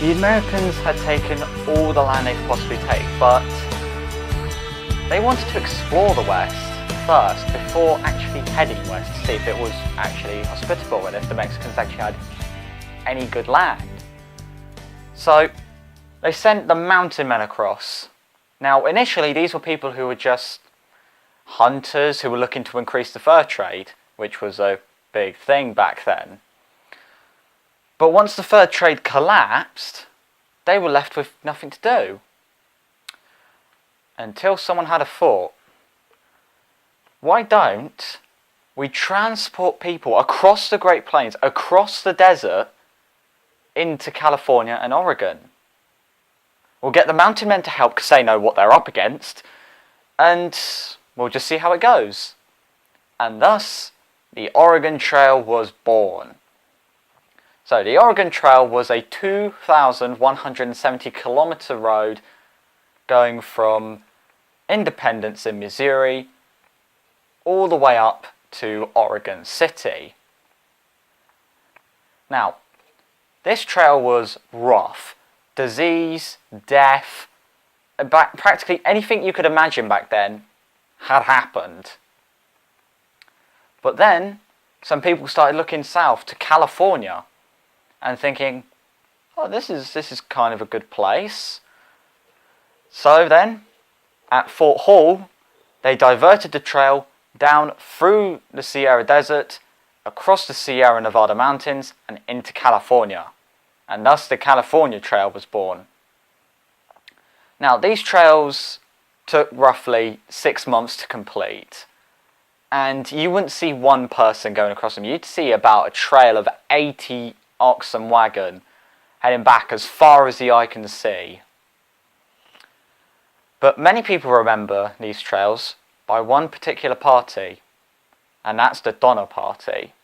The Americans had taken all the land they could possibly take, but they wanted to explore the West first before actually heading west to see if it was actually hospitable and if the Mexicans actually had any good land. So they sent the mountain men across. Now initially these were people who were just hunters who were looking to increase the fur trade, which was a big thing back then. But once the fur trade collapsed, they were left with nothing to do. Until someone had a thought. Why don't we transport people across the Great Plains, across the desert, into California and Oregon? We'll get the mountain men to help because they know what they're up against, and we'll just see how it goes. And thus, the Oregon Trail was born. So the Oregon Trail was a 2,170 kilometer road going from Independence in Missouri all the way up to Oregon City. Now, this trail was rough. Disease, death, practically anything you could imagine back then had happened. But then, some people started looking south to California and thinking, oh, this is kind of a good place. So then, at Fort Hall, they diverted the trail down through the Sierra Desert, across the Sierra Nevada mountains, and into California. And thus the California Trail was born. Now, these trails took roughly 6 months to complete. And you wouldn't see one person going across them. You'd see about a trail of 80 oxen wagon heading back as far as the eye can see. But many people remember these trails by one particular party, and that's the Donner Party.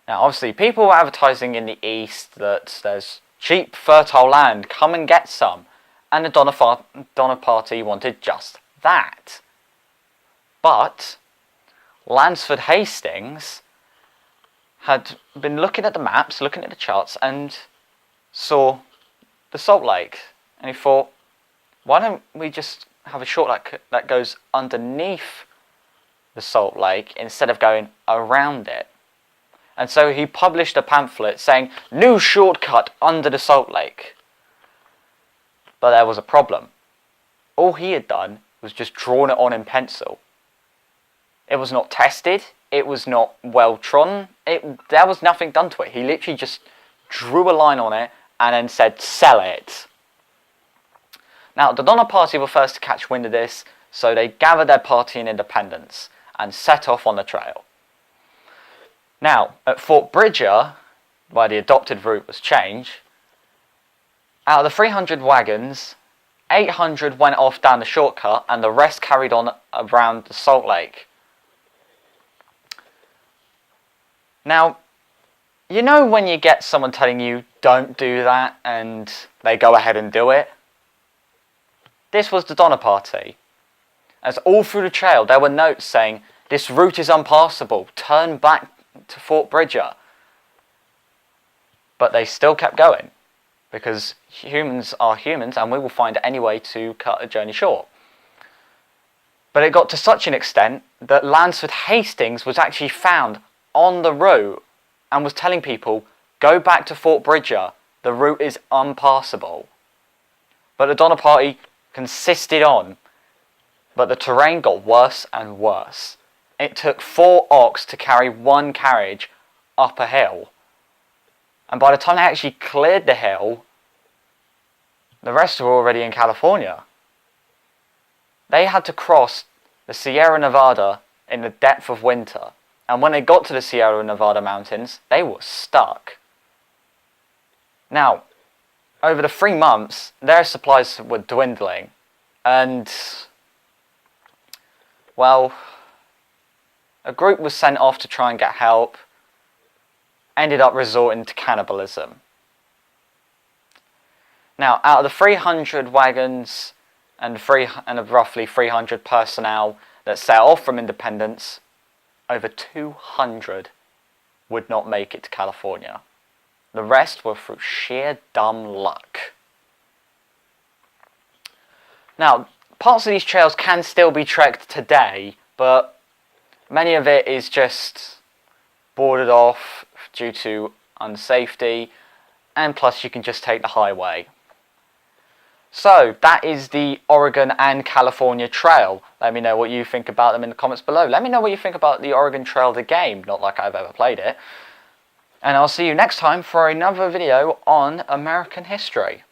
Now obviously people were advertising in the East that there's cheap fertile land, come and get some, and the Donner Party wanted just that. But Lansford Hastings had been looking at the maps, looking at the charts, and saw the Salt Lake. And he thought, why don't we just have a shortcut that goes underneath the Salt Lake instead of going around it? And so he published a pamphlet saying, new shortcut under the Salt Lake. But there was a problem. All he had done was just drawn it on in pencil. It was not tested. It was not well trodden. There was nothing done to it. He literally just drew a line on it and then said, sell it. Now, the Donner Party were first to catch wind of this, so they gathered their party in Independence and set off on the trail. Now, at Fort Bridger, where the adopted route was changed, out of the 300 wagons, 800 went off down the shortcut and the rest carried on around the Salt Lake. Now, you know when you get someone telling you, don't do that, and they go ahead and do it? This was the Donner Party. As all through the trail, there were notes saying, this route is unpassable, turn back to Fort Bridger. But they still kept going, because humans are humans, and we will find any way to cut a journey short. But it got to such an extent that Lansford Hastings was actually found on the route and was telling people, go back to Fort Bridger, the route is unpassable. But the Donner Party consisted on, but the terrain got worse and worse. It took 4 ox to carry one carriage up a hill. And by the time they actually cleared the hill, the rest were already in California. They had to cross the Sierra Nevada in the depth of winter. And when they got to the Sierra Nevada mountains, they were stuck. Now, over the 3 months, their supplies were dwindling. And, well, a group was sent off to try and get help, ended up resorting to cannibalism. Now, out of the 300 wagons and roughly 300 personnel that set off from Independence, over 200 would not make it to California. The rest were through sheer dumb luck. Now, parts of these trails can still be trekked today, but many of it is just boarded off due to unsafety, and plus you can just take the highway. So, that is the Oregon and California Trail. Let me know what you think about them in the comments below. Let me know what you think about the Oregon Trail, the game, not like I've ever played it. And I'll see you next time for another video on American history.